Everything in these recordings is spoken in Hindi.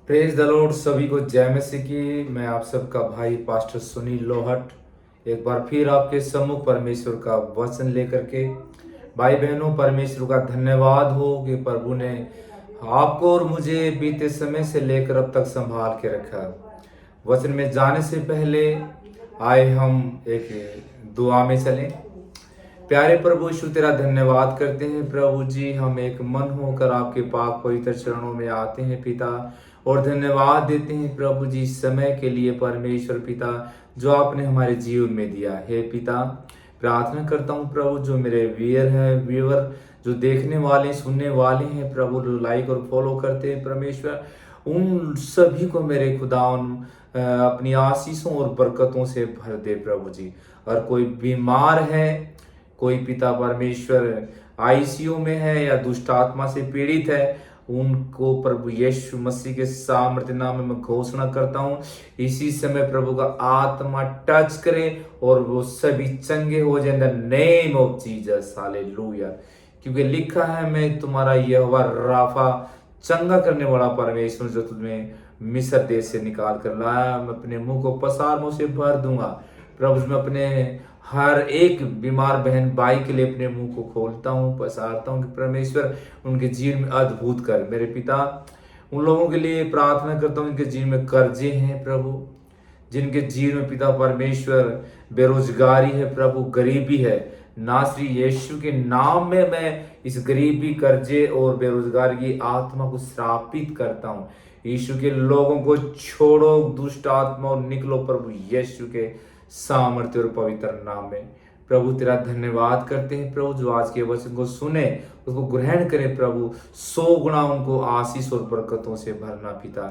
Praise the Lord. सभी को जय मसीह की। मैं आप सबका भाई पास्टर सुनील लोहट एक बार फिर आपके सम्मुख परमेश्वर का वचन लेकर के। भाई बहनों, परमेश्वर का धन्यवाद हो कि प्रभु ने आपको और मुझे बीते समय से लेकर अब तक संभाल के रखा। वचन में जाने से पहले आए हम एक दुआ में चलें। प्यारे प्रभु यीशु, तेरा धन्यवाद करते हैं प्रभु जी। हम एक मन होकर आपके पाक पवित्र चरणों में आते हैं पिता, और धन्यवाद देते हैं प्रभु जी इस समय के लिए परमेश्वर पिता जो आपने हमारे जीवन में दिया है पिता। प्रार्थना करता हूँ प्रभु, जो मेरे व्यूअर जो देखने वाले सुनने वाले हैं प्रभु, जो लाइक और फॉलो करते हैं परमेश्वर, उन सभी को मेरे खुदा अपनी आशीषों और बरकतों से भर दे प्रभु जी। और कोई बीमार है, कोई पिता परमेश्वर आईसीयू में है या दुष्ट आत्मा से पीड़ित है, उनको प्रभु यीशु मसीह के सामर्थ्य नाम में मैं घोषणा करता हूँ, इसी समय प्रभु का आत्मा टच करे और वो सभी चंगे हो जाए in the name of Jesus. Hallelujah. क्योंकि लिखा है, मैं तुम्हारा यहोवा राफा, चंगा करने वाला परमेश्वर, जो तुम्हें मिस्र देश से निकाल कर लाया। मैं अपने मुंह को पसारों से भर दूंगा प्रभु। मैं अपने हर एक बीमार बहन भाई के लिए अपने मुंह को खोलता हूँ, पसारता हूँ कि परमेश्वर उनके जीवन में अद्भुत कर। मेरे पिता, उन लोगों के लिए प्रार्थना करता हूँ जिनके जीवन में कर्जे हैं प्रभु, जिनके जीवन में पिता परमेश्वर बेरोजगारी है प्रभु, गरीबी है। नासरी यीशु के नाम में मैं इस गरीबी, कर्जे और बेरोजगारी की आत्मा को श्रापित करता हूँ। यीशु के लोगों को छोड़ो दुष्ट आत्मा और निकलो प्रभु यीशु के सामर्थ्य और पवित्र नाम में। प्रभु तेरा धन्यवाद करते हैं प्रभु, जो आज के वचन को सुने उसको ग्रहण करें प्रभु। 100 गुना उनको आशीष और बरकतों से भरना पिता।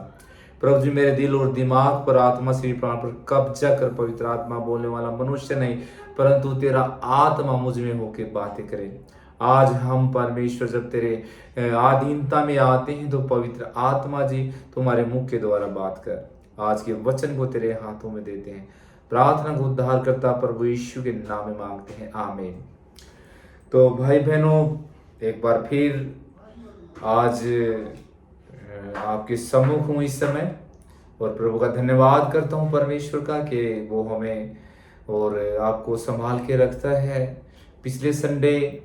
प्रभु जी, मेरे दिल और दिमाग पर, आत्मा से प्राण पर कब्जा कर। पवित्र आत्मा बोलने वाला मनुष्य नहीं, परंतु तेरा आत्मा मुझ में होके बातें करे। आज हम परमेश्वर जब तेरे आधीनता में आते हैं तो पवित्र आत्मा जी तुम्हारे मुख के द्वारा बात कर। आज के वचन को तेरे हाथों में देते हैं। प्रार्थना को उद्धार करता प्रभु यीशु के नाम में मांगते हैं, आमीन। तो भाई बहनों, एक बार फिर आज आपके सम्मुख हूँ इस समय, और प्रभु का धन्यवाद करता हूँ परमेश्वर का कि वो हमें और आपको संभाल के रखता है। पिछले संडे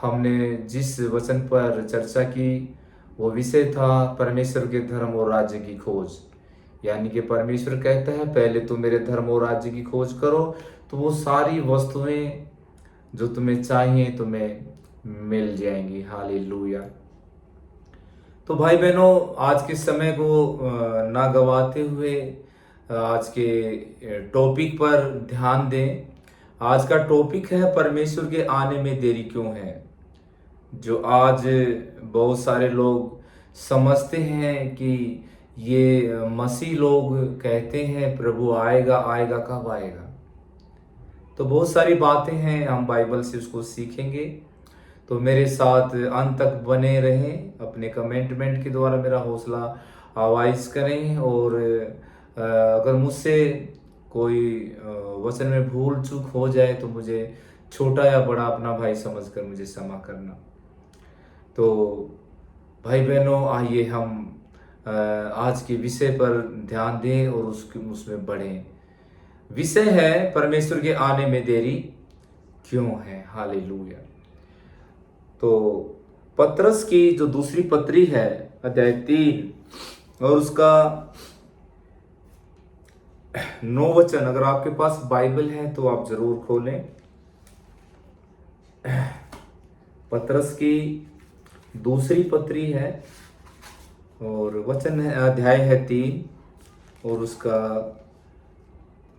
हमने जिस वचन पर चर्चा की वो विषय था परमेश्वर के धर्म और राज्य की खोज। यानी कि परमेश्वर कहता है, पहले तुम मेरे धर्म और राज्य की खोज करो तो वो सारी वस्तुएं जो तुम्हें चाहिए तुम्हें मिल जाएंगी। हालेलुया। तो भाई बहनों, आज के समय को ना गवाते हुए आज के टॉपिक पर ध्यान दें। आज का टॉपिक है, परमेश्वर के आने में देरी क्यों है। जो आज बहुत सारे लोग समझते हैं कि ये मसीह लोग कहते हैं प्रभु आएगा आएगा, कब आएगा। तो बहुत सारी बातें हैं, हम बाइबल से उसको सीखेंगे। तो मेरे साथ अंत तक बने रहें। अपने कमेंटमेंट के द्वारा मेरा हौसला अफजाई करें, और अगर मुझसे कोई वचन में भूल चूक हो जाए तो मुझे छोटा या बड़ा अपना भाई समझकर मुझे क्षमा करना। तो भाई बहनों, आइए हम आज के विषय पर ध्यान दें और उसमें बढ़ें। विषय है, परमेश्वर के आने में देरी क्यों है। हालेलुया। तो पतरस की जो दूसरी पत्री है, अध्याय 3 और उसका 9 वचन, अगर आपके पास बाइबल है तो आप जरूर खोलें। पतरस की दूसरी पत्री है और वचन है, अध्याय है 3 और उसका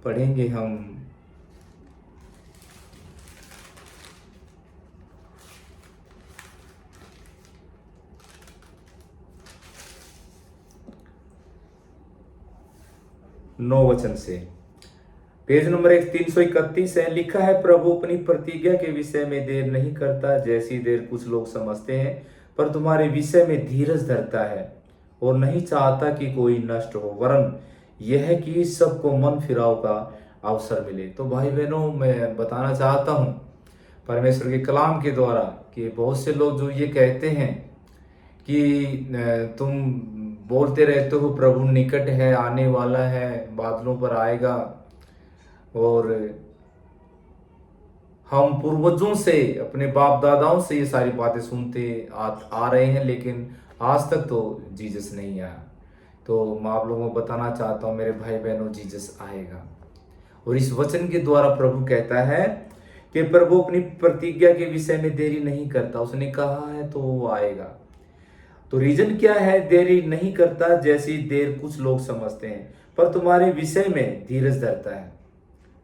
पढ़ेंगे हम 9 वचन से। पेज नंबर 331 है। लिखा है, प्रभु अपनी प्रतिज्ञा के विषय में देर नहीं करता, जैसी देर कुछ लोग समझते हैं, पर तुम्हारे विषय में धीरज धरता है और नहीं चाहता कि कोई नष्ट हो, वरन यह कि सबको मन फिराव का अवसर मिले। तो भाई बहनों, मैं बताना चाहता हूँ परमेश्वर के कलाम के द्वारा कि बहुत से लोग जो ये कहते हैं कि तुम बोलते रहते हो प्रभु निकट है, आने वाला है, बादलों पर आएगा, और हम पूर्वजों से, अपने बाप दादाओं से ये सारी बातें सुनते आ रहे हैं, लेकिन आज तक तो जीसस नहीं आया। तो मैं आप लोगों को बताना चाहता हूँ मेरे भाई बहनों, जीसस आएगा। और इस वचन के द्वारा प्रभु कहता है कि प्रभु अपनी प्रतिज्ञा के विषय में देरी नहीं करता, उसने कहा है तो वो आएगा। तो रीजन क्या है देरी नहीं करता, जैसी देर कुछ लोग समझते हैं, पर तुम्हारे विषय में धीरज धरता है।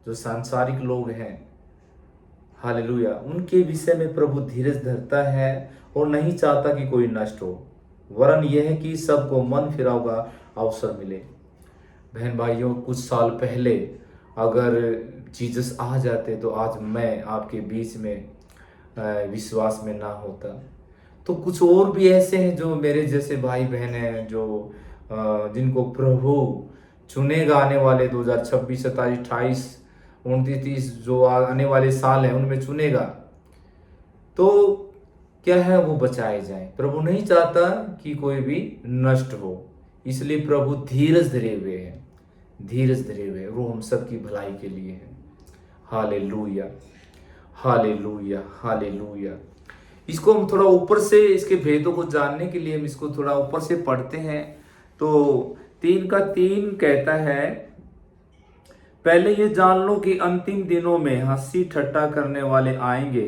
जो सांसारिक लोग हैं, हालेलुया, उनके विषय में प्रभु धीरज धरता है और नहीं चाहता कि कोई नष्ट हो, वरन यह है कि सबको मन फिराव का अवसर मिले। बहन भाइयों, कुछ साल पहले अगर जीसस आ जाते तो आज मैं आपके बीच में विश्वास में ना होता। तो कुछ और भी ऐसे हैं जो मेरे जैसे भाई बहन हैं, जो जिनको प्रभु चुनेगा आने वाले 2026, 27, 28, 29, 30 जो आने वाले साल हैं उनमें चुनेगा। तो क्या है, वो बचाए जाए। प्रभु नहीं चाहता कि कोई भी नष्ट हो, इसलिए प्रभु धीरज धरे हुए हैं, धीरज धरे हुए, वो हम सबकी भलाई के लिए है। Hallelujah, hallelujah, hallelujah. इसको हम थोड़ा ऊपर से, इसके भेदों को जानने के लिए हम इसको थोड़ा ऊपर से पढ़ते हैं। तो 3:3 कहता है, पहले ये जान लो कि अंतिम दिनों में हंसी ठट्ठा करने वाले आएंगे,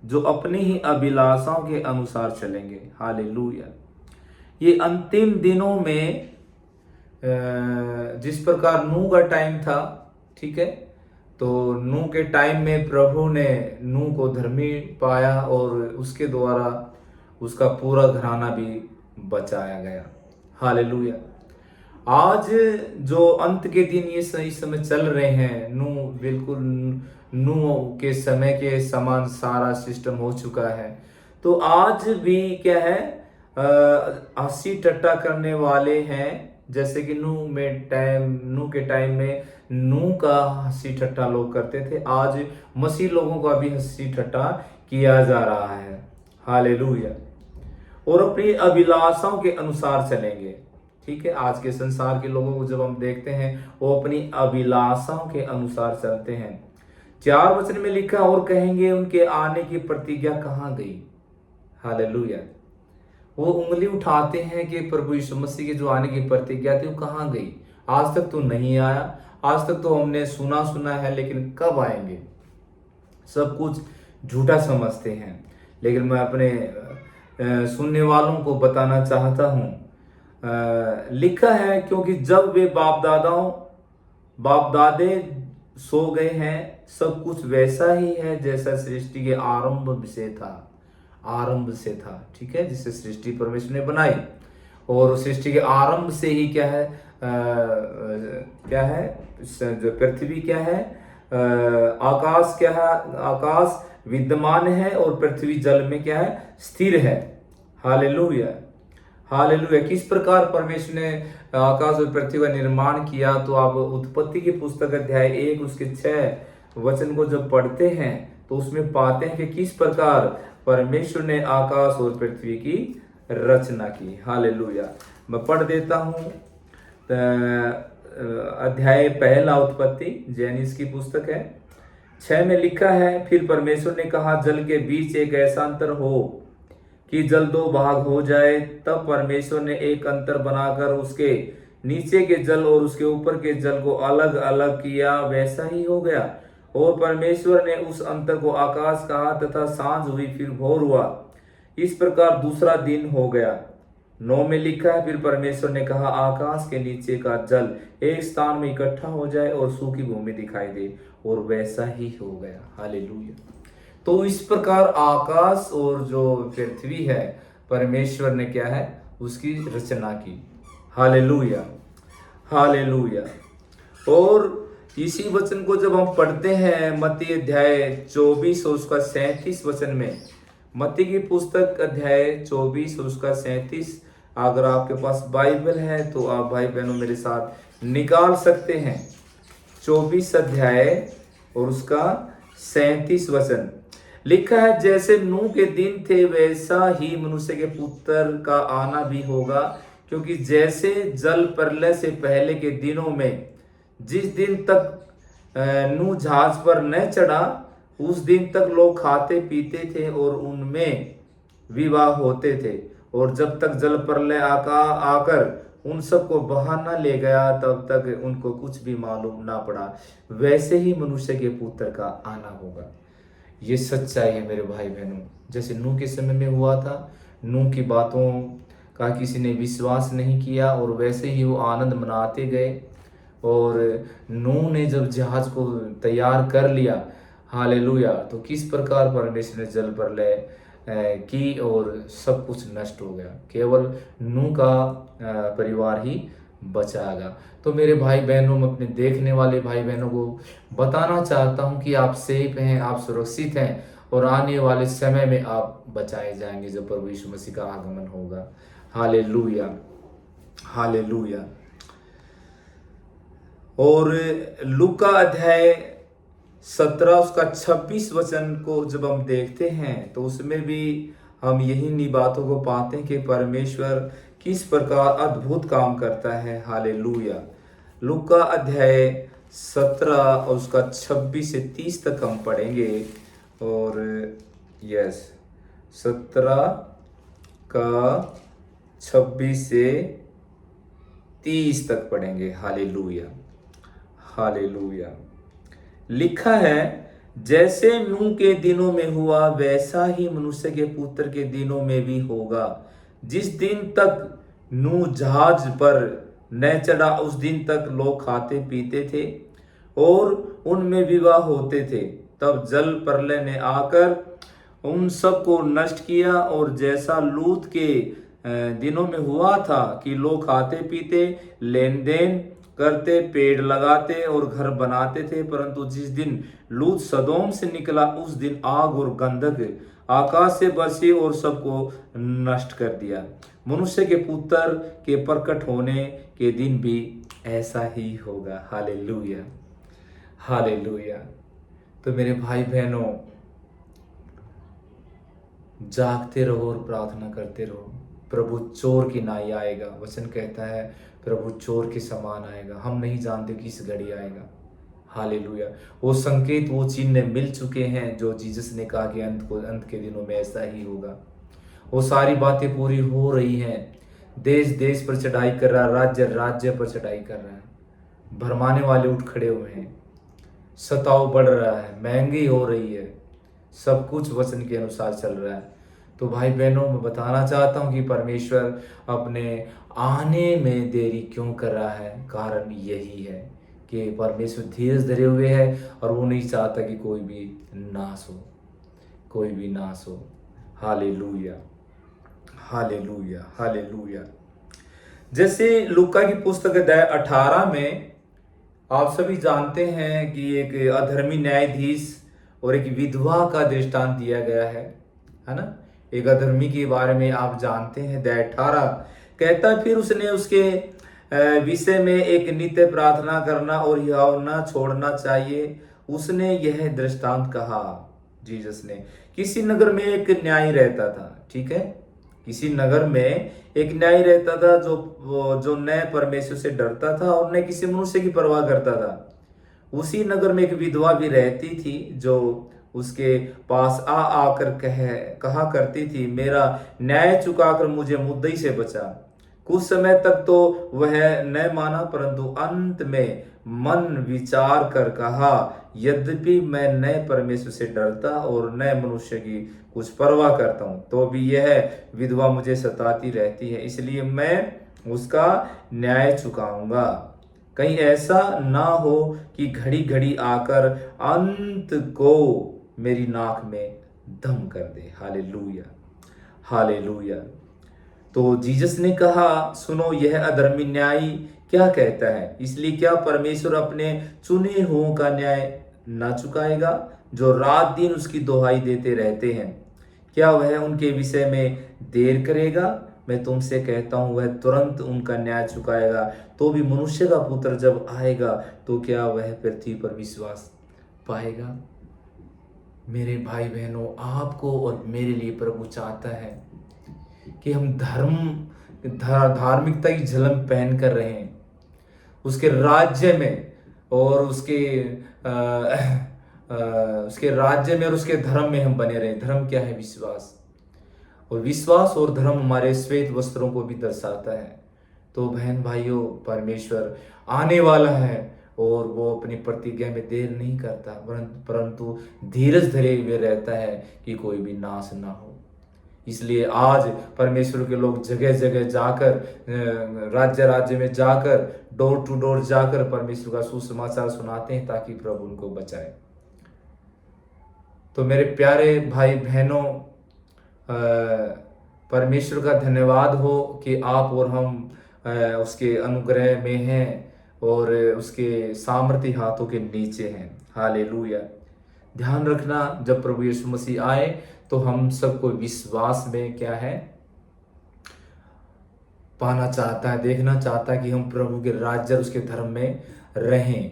जो अपनी ही अभिलाषाओं के अनुसार चलेंगे। हालेलुया। ये अंतिम दिनों में जिस प्रकार नूह का टाइम था, ठीक है, तो नूह के टाइम में प्रभु ने नूह को धर्मी पाया और उसके द्वारा उसका पूरा घराना भी बचाया गया। हालेलुया। आज जो अंत के दिन ये इस समय चल रहे हैं, नूह बिल्कुल नूह के समय के समान सारा सिस्टम हो चुका है। तो आज भी क्या है, हंसी टट्टा करने वाले हैं, जैसे कि नूह के टाइम में नूह का हंसी ठट्ठा लोग करते थे, आज मसीह लोगों का भी हंसी ठट्ठा किया जा रहा है। हालेलुया। और अपनी अभिलाषाओं के अनुसार चलेंगे। ठीक है, आज के संसार के लोगों को जब हम देखते हैं, वो अपनी अभिलाषाओं के अनुसार चलते हैं। 4 वचन में लिखा, और कहेंगे उनके आने की प्रतिज्ञा कहाँ गई। हालेलुया। वो उंगली उठाते हैं कि प्रभु यीशु मसीह के जो आने की प्रतिज्ञा थी वो कहाँ गई, आज तक तो नहीं आया, आज तक तो हमने सुना है, लेकिन कब आएंगे। सब कुछ झूठा समझते हैं। लेकिन मैं अपने सुनने वालों को बताना चाहता हूँ, लिखा है, क्योंकि जब वे बाप दादे सो गए हैं, सब कुछ वैसा ही है जैसा सृष्टि के आरंभ से था। ठीक है, जिससे सृष्टि परमेश्वर ने बनाई, और सृष्टि के आरंभ से ही क्या है, जो पृथ्वी क्या है, आकाश क्या है, आकाश विद्यमान है और पृथ्वी जल में क्या है, स्थिर है। Hallelujah, hallelujah. किस प्रकार परमेश्वर ने आकाश और पृथ्वी का निर्माण किया, तो आप उत्पत्ति की पुस्तक अध्याय 1 उसके 6 वचन को जब पढ़ते हैं तो उसमें पाते हैं कि किस प्रकार परमेश्वर ने आकाश और पृथ्वी की रचना की। हालेलुया। मैं पढ़ देता हूँ, अध्याय 1 उत्पत्ति, जेनिस की पुस्तक है, 6 में लिखा है, फिर परमेश्वर ने कहा, जल के बीच एक ऐसा अंतर हो कि जल 2 भाग हो जाए। तब परमेश्वर ने एक अंतर बनाकर उसके नीचे के जल और उसके ऊपर के जल को अलग अलग किया, वैसा ही हो गया। और परमेश्वर ने उस अंतर को आकाश कहा, तथा सांझ हुई, फिर भोर हुआ। इस प्रकार दूसरा दिन हो गया। 9 में लिखा है, फिर परमेश्वर ने कहा, आकाश के नीचे का जल एक स्थान में इकट्ठा हो जाए और सूखी भूमि दिखाई दे, और वैसा ही हो गया। हालेलुया। तो इस प्रकार आकाश और जो पृथ्वी है, परमेश्वर ने क्या है, उसकी रचना की। Hallelujah, hallelujah. और इसी वचन को जब हम पढ़ते हैं मत्ती अध्याय 24 और उसका 37 वचन में, मत्ती की पुस्तक अध्याय 24 और उसका 37, अगर आपके पास बाइबल है तो आप भाई बहनों मेरे साथ निकाल सकते हैं। 24 अध्याय और उसका 37 वचन लिखा है, जैसे नूह के दिन थे वैसा ही मनुष्य के पुत्र का आना भी होगा। क्योंकि जैसे जल प्रलय से पहले के दिनों में जिस दिन तक नूह जहाज पर न चढ़ा, उस दिन तक लोग खाते पीते थे और उनमें विवाह होते थे, और जब तक जल प्रलय आकर उन सबको बहा न ले गया, तब तक उनको कुछ भी मालूम ना पड़ा। वैसे ही मनुष्य के पुत्र का आना होगा। ये सच्चाई है मेरे भाई बहनों। जैसे नूह के समय में हुआ था, नूह की बातों का किसी ने विश्वास नहीं किया और वैसे ही वो आनंद मनाते गए। और नूह ने जब जहाज को तैयार कर लिया, हालेलुया, तो किस प्रकार परमेश्वर ने जल प्रलय की और सब कुछ नष्ट हो गया। केवल नूह का परिवार ही बचा गया। तो मेरे भाई बहनों, मैं अपने देखने वाले भाई बहनों को बताना चाहता हूं कि आप सेफ हैं, आप सुरक्षित हैं, और आने वाले समय में आप बचाए जाएंगे जब प्रभु यीशु मसीह का आगमन होगा। Hallelujah, hallelujah. और लूका अध्याय 17 उसका 26 वचन को जब हम देखते हैं तो उसमें भी हम यही बातों को पाते हैं कि परमेश्वर किस प्रकार अद्भुत काम करता है। हालेलुया। लूका अध्याय 17 और उसका 26 से 30 तक हम पढ़ेंगे। और यस, 17 का 26 से 30 तक पढ़ेंगे। Hallelujah, hallelujah. लिखा है, जैसे नूह के दिनों में हुआ वैसा ही मनुष्य के पुत्र के दिनों में भी होगा। जिस दिन तक नूह जहाज पर न चढ़ा, उस दिन तक लोग खाते पीते थे और उनमें विवाह होते थे। तब जल प्रलय ने आकर उन सब को नष्ट किया। और जैसा लूत के दिनों में हुआ था कि लोग खाते पीते, लेन देन करते, पेड़ लगाते और घर बनाते थे, परंतु जिस दिन लूत सदोम से निकला, उस दिन आग और गंधक आकाश से बरसी और सबको नष्ट कर दिया। मनुष्य के पुत्र के प्रकट होने के दिन भी ऐसा ही होगा। Hallelujah, hallelujah. तो मेरे भाई बहनों, जागते रहो और प्रार्थना करते रहो। प्रभु चोर की नाई आएगा। वचन कहता है प्रभु चोर के समान आएगा। हम नहीं जानते किस घड़ी आएगा। हालेलुया। वो संकेत, वो चिन्ह मिल चुके हैं जो जीसस ने कहा कि अंत के दिनों में ऐसा ही होगा। वो सारी बातें पूरी हो रही हैं। देश देश पर चढ़ाई कर रहा है, राज्य राज्य पर चढ़ाई कर रहा है। भरमाने वाले उठ खड़े हुए हैं, सताव बढ़ रहा है, महंगी हो रही है, सब कुछ वचन के अनुसार चल रहा है। तो भाई बहनों, मैं बताना चाहता हूँ कि परमेश्वर अपने आने में देरी क्यों कर रहा है। कारण यही है कि परमेश्वर धीरज धरे हुए है और वो नहीं चाहता कि कोई भी नाश हो, कोई भी नाश हो। Hallelujah, hallelujah, hallelujah. जैसे लूका की पुस्तक अध्याय 18 में आप सभी जानते हैं कि एक अधर्मी न्यायाधीश और एक विधवा का दृष्टांत दिया गया है ना। एक अधर्मी के बारे में आप जानते हैं। अध्याय 18 कहता है, फिर उसने उसके विषय में एक नित्य प्रार्थना करना और यह न छोड़ना चाहिए। उसने यह दृष्टांत कहा, जीसस ने। किसी नगर में एक न्यायी रहता था, ठीक है। किसी नगर में एक न्यायी रहता था जो न परमेश्वर से डरता था और न किसी मनुष्य की परवाह करता था। उसी नगर में एक विधवा भी रहती थी जो उसके पास आकर कहा करती थी, मेरा न्याय चुकाकर मुझे मुद्दई से बचा। कुछ समय तक तो वह न माना, परंतु अंत में मन विचार कर कहा, यद्यपि मैं न परमेश्वर से डरता और न मनुष्य की कुछ परवाह करता हूं, तो भी यह विधवा मुझे सताती रहती है, इसलिए मैं उसका न्याय चुकाऊंगा। कहीं ऐसा ना हो कि घड़ी घड़ी आकर अंत को मेरी नाक में दम कर दे। Hallelujah, hallelujah. तो जीसस ने कहा, सुनो यह अधर्मी न्यायी क्या कहता है। इसलिए क्या परमेश्वर अपने चुने हुओं का न्याय ना चुकाएगा जो रात दिन उसकी दुहाई देते रहते हैं। क्या वह उनके विषय में देर करेगा। मैं तुमसे कहता हूं वह तुरंत उनका न्याय चुकाएगा। तो भी मनुष्य का पुत्र जब आएगा तो क्या वह पृथ्वी पर विश्वास पाएगा। मेरे भाई बहनों, आपको और मेरे लिए प्रभु चाहता है कि हम धर्म धार्मिकता की झलक पहन कर रहें उसके राज्य में, और उसके राज्य में और उसके धर्म में हम बने रहें। धर्म क्या है? विश्वास। और विश्वास और धर्म हमारे श्वेत वस्त्रों को भी दर्शाता है। तो बहन भाइयों, परमेश्वर आने वाला है और वो अपनी प्रतिज्ञा में देर नहीं करता, परंतु धीरज धरे हुए रहता है कि कोई भी नाश ना हो। इसलिए आज परमेश्वर के लोग जगह जगह जाकर, राज्य राज्य में जाकर, डोर टू डोर जाकर परमेश्वर का सुसमाचार सुनाते हैं ताकि प्रभु उनको बचाए। तो मेरे प्यारे भाई बहनों, परमेश्वर का धन्यवाद हो कि आप और हम उसके अनुग्रह में हैं और उसके सामर्थ्य हाथों के नीचे हैं। हालेलुया। ध्यान रखना, जब प्रभु यीशु मसीह आए तो हम सबको विश्वास में क्या है? पाना चाहता है, देखना चाहता है कि हम प्रभु के राज्य और उसके धर्म में रहें,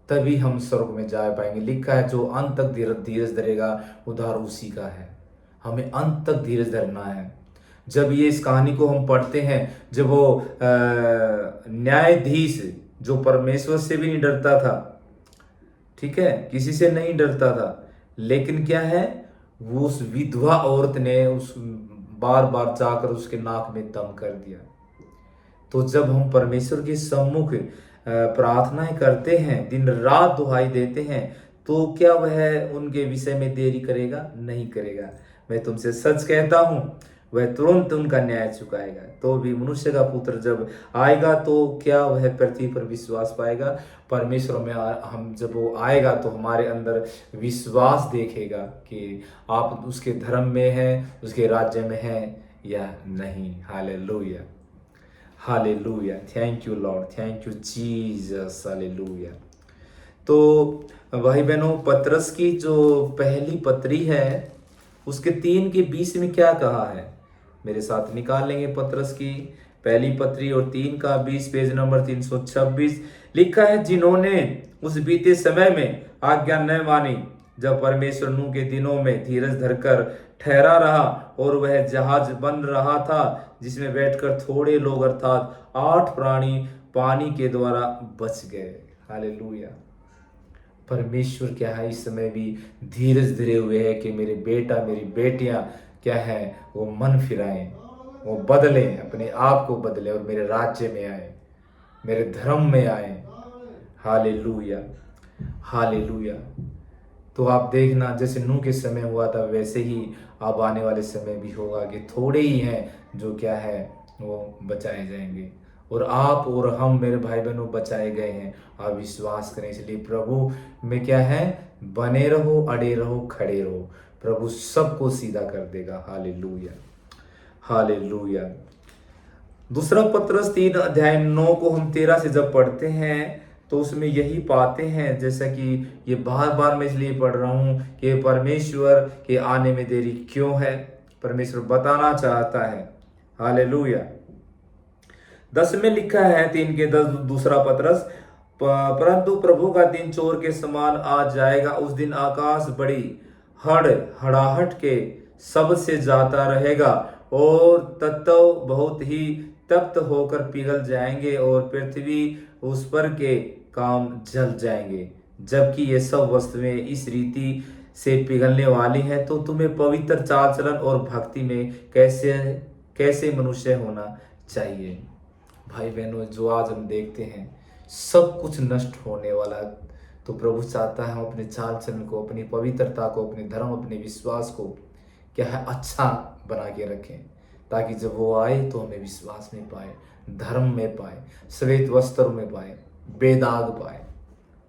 तभी हम स्वर्ग में जा पाएंगे। लिखा है, जो अंत तक धीरज धरेगा उद्धार उसी का है। हमें अंत तक धीरज धरना है। जब ये इस कहानी को हम पढ़ते हैं, जब वो न्यायाधीश जो परमेश्वर से भी नहीं डरता था, ठीक है, किसी से नहीं डरता था, लेकिन क्या है, वो उस विधवा औरत ने उस बार बार जाकर उसके नाक में दम कर दिया। तो जब हम परमेश्वर के सम्मुख प्रार्थनाएं करते हैं, दिन रात दुहाई देते हैं, तो क्या वह उनके विषय में देरी करेगा? नहीं करेगा। मैं तुमसे सच कहता हूं, वह तुरंत उनका न्याय चुकाएगा। तो भी मनुष्य का पुत्र जब आएगा तो क्या वह पृथ्वी पर विश्वास पाएगा? परमेश्वर में हम जब वो आएगा तो हमारे अंदर विश्वास देखेगा कि आप उसके धर्म में हैं, उसके राज्य में हैं या नहीं। Hallelujah, hallelujah. Thank you Lord, thank you Jesus, hallelujah. तो भाई बहनों, पतरस की जो पहली पत्री है उसके 3 के 20 में क्या कहा है? मेरे साथ निकाल लेंगे। पतरस की पहली पत्री और 3 का 20, पेज नंबर 326। लिखा है, जिन्होंने उस बीते समय में आज्ञा न मानी, जब परमेश्वर नूह के दिनों में धीरज धरकर ठहरा रहा और वह जहाज बन रहा था जिसमें बैठकर थोड़े लोग अर्थात 8 प्राणी पानी के द्वारा बच गए। हालेलुया। परमेश्वर क्या है, इस समय भी धीरज धरे हुए है कि मेरे बेटा मेरी बेटियां क्या है, वो मन फिराएं, वो बदलें, अपने आप को बदलें और मेरे राज्य में आए, मेरे धर्म में आए। Hallelujah, hallelujah. तो आप देखना, जैसे नूह के समय हुआ था वैसे ही अब आने वाले समय भी होगा कि थोड़े ही हैं जो क्या है, वो बचाए जाएंगे। और आप और हम मेरे भाई बहनों बचाए गए हैं। आप विश्वास करें। इसलिए प्रभु में क्या है, बने रहो, अड़े रहो, खड़े रहो, प्रभु सबको सीधा कर देगा। Hallelujah, hallelujah. दूसरा पत्रस 3 अध्याय 9 को हम 13 से जब पढ़ते हैं तो उसमें यही पाते हैं, जैसा कि ये बार बार मैं इसलिए पढ़ रहा हूं कि परमेश्वर के आने में देरी क्यों है, परमेश्वर बताना चाहता है। हालेलुया। 10 में लिखा है, 3 के 10, दूसरा पत्रस, परंतु प्रभु का दिन चोर के समान आ जाएगा। उस दिन आकाश बड़ी हड़ाहट के शब्द से जाता रहेगा और तत्व बहुत ही तप्त होकर पिघल जाएंगे और पृथ्वी उस पर के काम जल जाएंगे। जबकि ये सब वस्तुएं इस रीति से पिघलने वाली हैं, तो तुम्हें पवित्र चाल चलन और भक्ति में कैसे कैसे मनुष्य होना चाहिए। भाई बहनों, जो आज हम देखते हैं सब कुछ नष्ट होने वाला है, तो प्रभु चाहता है हम अपने चाल चलन को, अपनी पवित्रता को, अपने धर्म, अपने विश्वास को क्या है, अच्छा बना के रखें, ताकि जब वो आए तो हमें विश्वास में पाए, धर्म में पाए, श्वेत वस्त्र में पाए, बेदाग पाए।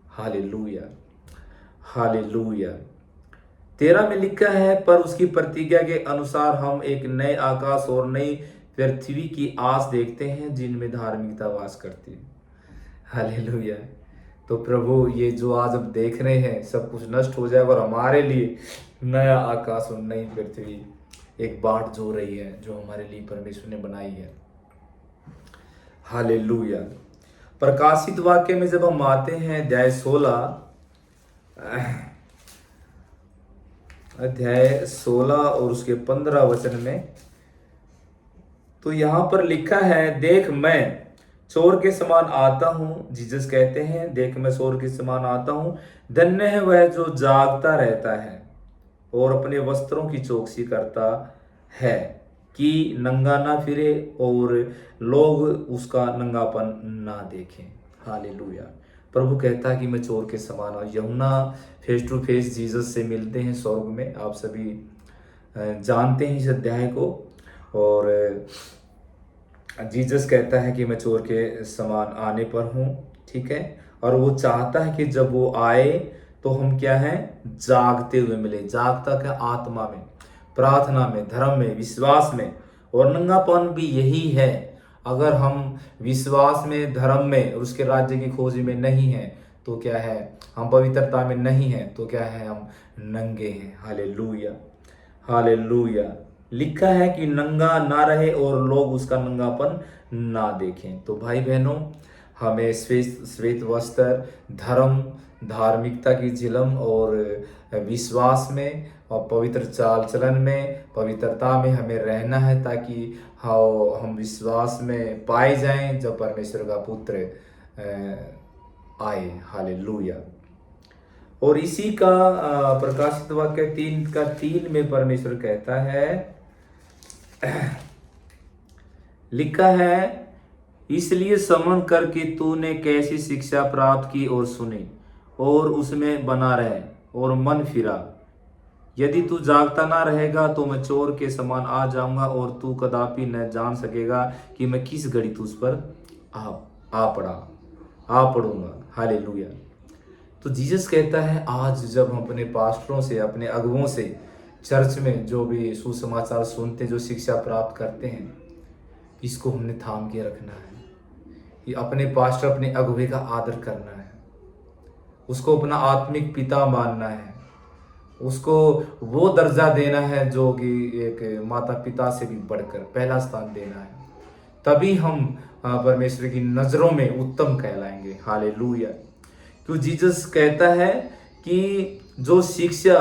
Hallelujah, hallelujah. 13 में लिखा है, पर उसकी प्रतिज्ञा के अनुसार हम एक नए आकाश और नई पृथ्वी की आस देखते हैं जिनमें धार्मिकता वास करती है। हालेलुया। तो प्रभु, ये जो आज हम देख रहे हैं सब कुछ नष्ट हो जाएगा और हमारे लिए नया आकाश और नई पृथ्वी एक बाट जो रही है, जो हमारे लिए परमेश्वर ने बनाई है। हालेलुया। प्रकाशित वाक्य में जब हम आते हैं, अध्याय 16 और उसके 15 वचन में, तो यहाँ पर लिखा है, देख मैं चोर के समान आता हूँ। जीसस कहते हैं, देख मैं चोर के समान आता हूँ, धन्य है वह जो जागता रहता है और अपने वस्त्रों की चौकसी करता है कि नंगा ना फिरे और लोग उसका नंगापन ना देखें। हालेलुया। प्रभु कहता है कि मैं चोर के समान हूँ। यूहन्ना फेस टू फेस जीसस से मिलते हैं स्वर्ग में, आप सभी जानते हैं इस अध्याय को। और जीसस कहता है कि मैं चोर के समान आने पर हूँ, ठीक है। और वो चाहता है कि जब वो आए तो हम क्या हैं, जागते हुए मिले। जागता क्या, आत्मा में, प्रार्थना में, धर्म में, विश्वास में। और नंगापन भी यही है। अगर हम विश्वास में, धर्म में और उसके राज्य की खोज में नहीं हैं तो क्या है, हम पवित्रता में नहीं हैं तो क्या है, हम नंगे हैं। Hallelujah, hallelujah. लिखा है कि नंगा ना रहे और लोग उसका नंगापन ना देखें। तो भाई बहनों, हमें श्वेत श्वेत वस्त्र, धर्म, धार्मिकता की झिलम और विश्वास में और पवित्र चाल चलन में, पवित्रता में हमें रहना है, ताकि हम विश्वास में पाए जाएं जब परमेश्वर का पुत्र आए। हालेलुया। और इसी का प्रकाशित वाक्य 3:3 में परमेश्वर कहता है, लिखा है, इसलिए समन करके तूने कैसी शिक्षा प्राप्त की और सुनी और उसमें बना रहे और मन फिरा। यदि तू जागता ना रहेगा तो मैं चोर के समान आ जाऊंगा और तू कदापि न जान सकेगा कि मैं किस घड़ी तुझ पर आ पड़ूंगा। हालेलुया। तो जीसस कहता है, आज जब हम अपने पास्टरों से, अपने अगुवों से, चर्च में जो भी सुसमाचार सुनते, जो शिक्षा प्राप्त करते हैं, इसको हमने थाम के रखना है। ये अपने पास्टर, अपने अगुवे का आदर करना है, उसको अपना आत्मिक पिता मानना है, उसको वो दर्जा देना है जो कि एक माता पिता से भी बढ़कर पहला स्थान देना है। तभी हम परमेश्वर की नजरों में उत्तम कहलाएंगे। हालेलुया। क्यों जीसस कहता है कि जो शिक्षा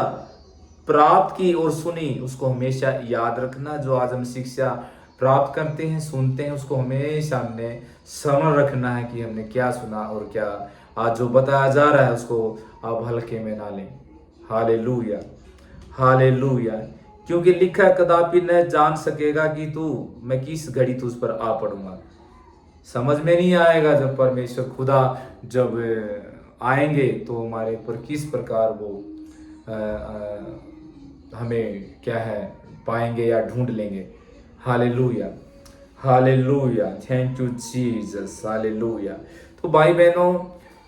प्राप्त की और सुनी उसको हमेशा याद रखना। जो आज हम शिक्षा प्राप्त करते हैं, सुनते हैं, उसको हमेशा हमने स्मरण रखना है कि हमने क्या सुना और क्या आज जो बताया जा रहा है उसको आप हल्के में ना लें। Hallelujah, hallelujah. क्योंकि लिखा है, कदापि न जान सकेगा कि मैं किस घड़ी तुझ पर आ पड़ूंगा। समझ में नहीं आएगा जब परमेश्वर खुदा जब आएंगे तो हमारे ऊपर किस प्रकार वो हमें क्या है पाएंगे या ढूंढ लेंगे। Hallelujah, hallelujah. Thank you Jesus. Hallelujah. तो भाई बहनों,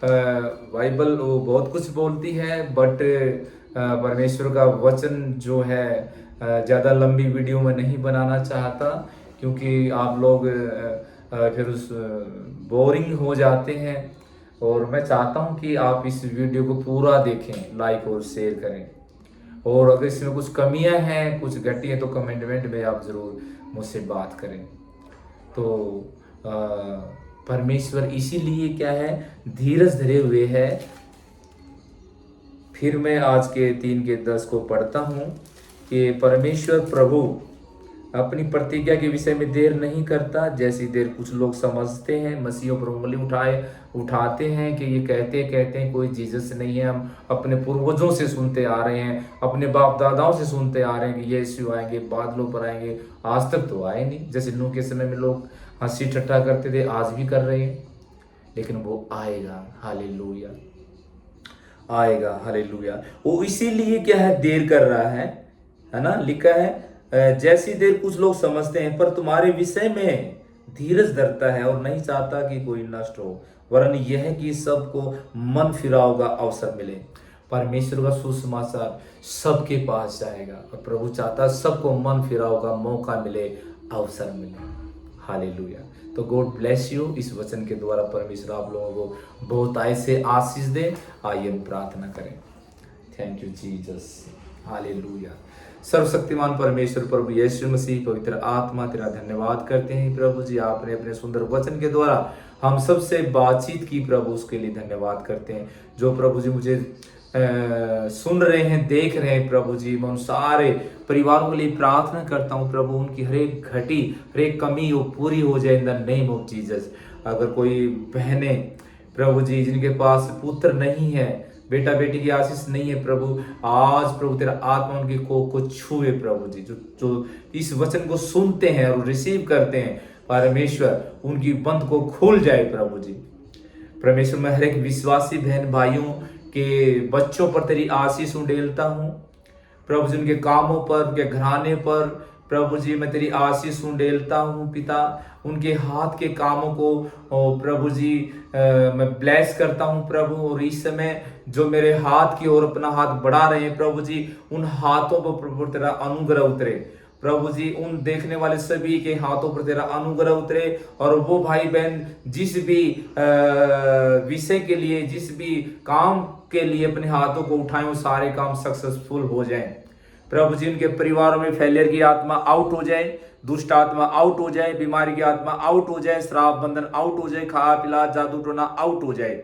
बाइबल वो बहुत कुछ बोलती है, बट परमेश्वर का वचन जो है ज़्यादा लंबी वीडियो में नहीं बनाना चाहता, क्योंकि आप लोग फिर उस बोरिंग हो जाते हैं। और मैं चाहता हूं कि आप इस वीडियो को पूरा देखें, लाइक और शेयर करें। और अगर इसमें कुछ कमियां हैं, कुछ घटी है, तो कमेंटमेंट में आप ज़रूर मुझसे बात करें। तो परमेश्वर इसीलिए क्या है, धीरज धरे हुए है। फिर मैं आज के 3:10 को पढ़ता हूँ कि परमेश्वर प्रभु अपनी प्रतिज्ञा के विषय में देर नहीं करता, जैसी देर कुछ लोग समझते हैं। मसीहों पर उंगली उठाते हैं कि ये कहते हैं कोई जीसस नहीं है। हम अपने पूर्वजों से सुनते आ रहे हैं, अपने बाप दादाओं से सुनते आ रहे हैं कि यीशु आएंगे, बादलों पर आएंगे। आज तक तो आए नहीं। जैसे नूह के समय में लोग हंसी ठट्ठा करते थे, आज भी कर रहे हैं, लेकिन वो आएगा। हालेलुया, आएगा। हालेलुया। वो इसीलिए क्या है, देर कर रहा है ना। लिखा है, जैसी देर कुछ लोग समझते हैं, पर तुम्हारे विषय में धीरज धरता है और नहीं चाहता कि कोई नष्ट हो, वरन यह है कि सबको मन फिराव का अवसर मिले। परमेश्वर का सुसमाचार सबके पास जाएगा और प्रभु चाहता है सबको मन फिराव का मौका मिले, अवसर मिले। हालेलुया। तो गॉड ब्लेस यू। इस वचन के द्वारा परमेश्वर आप लोगों को बहुत आय से आशीष दे। आइए हम प्रार्थना करें। Thank you Jesus. हालेलुया। सर्वशक्तिमान परमेश्वर प्रभु यीशु मसीह, पवित्र आत्मा, तेरा धन्यवाद करते हैं प्रभु जी। आपने अपने सुंदर वचन के द्वारा हम सबसे बातचीत की प्रभु, उसके लिए धन्यवाद करते हैं। जो प्रभु जी मुझे सुन रहे हैं, देख रहे हैं प्रभु जी, मैं उन सारे परिवारों के लिए प्रार्थना करता हूँ प्रभु, उनकी हर एक घटी, हर एक कमी वो पूरी हो जाए in the name of Jesus. अगर कोई बहनें प्रभु जी जिनके पास पुत्र नहीं है, बेटा बेटी की आशीष नहीं है प्रभु, आज प्रभु तेरा आत्मा उनकी को छुए प्रभु जी, जो जो इस वचन को सुनते हैं और रिसीव करते हैं परमेश्वर, उनकी बंद को खोल जाए प्रभु जी। परमेश्वर मैं हर एक विश्वासी बहन भाइयों के बच्चों पर तेरी आशीष उंडेलता हूँ प्रभु जी, उनके कामों पर, उनके घराने पर प्रभु जी मैं तेरी आशीष उंडेलता हूँ पिता, उनके हाथ के कामों को प्रभु जी मैं ब्लेस करता हूँ प्रभु। और इस समय जो मेरे हाथ की ओर अपना हाथ बढ़ा रहे हैं प्रभु जी, उन हाथों पर प्रभु तेरा अनुग्रह उतरे प्रभु जी, उन देखने वाले सभी के हाथों पर तेरा अनुग्रह उतरे, और वो भाई बहन जिस भी विषय के लिए, जिस भी काम के लिए अपने हाथों को उठाएं, वो सारे काम सक्सेसफुल हो जाएं प्रभु जी। उनके परिवारों में फेलियर की आत्मा आउट हो जाए, दुष्ट आत्मा आउट हो जाए, बीमारी की आत्मा आउट हो जाए, श्राप बंधन आउट हो जाए, खा पिला जादू टोना आउट हो जाए,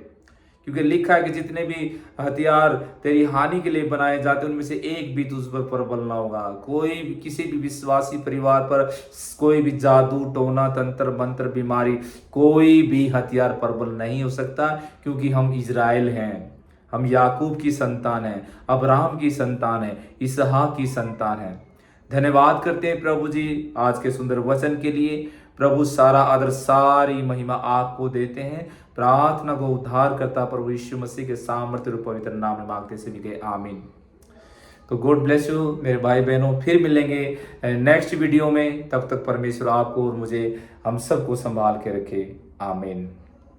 क्योंकि लिखा है कि जितने भी हथियार तेरी हानि के लिए बनाए जाते उनमें से एक भी तुझ पर प्रबल ना होगा। कोई भी, किसी भी विश्वासी परिवार पर कोई भी जादू टोना तंत्र मंत्र बीमारी, कोई भी हथियार प्रबल नहीं हो सकता, क्योंकि हम इजराइल हैं, हम याकूब की संतान हैं, अब्राहम की संतान है, इसहाक की संतान है। धन्यवाद करते हैं प्रभु जी आज के सुंदर वचन के लिए प्रभु, सारा आदर सारी महिमा आपको देते हैं। प्रार्थना को उद्धार करता प्रभु यीशु मसीह के सामर्थ्य और पवित्र नाम में मांगते सभी के आमीन। तो गॉड ब्लेस यू मेरे भाई बहनों, फिर मिलेंगे नेक्स्ट वीडियो में। तब तक परमेश्वर आपको और मुझे, हम सबको संभाल के रखे। आमीन।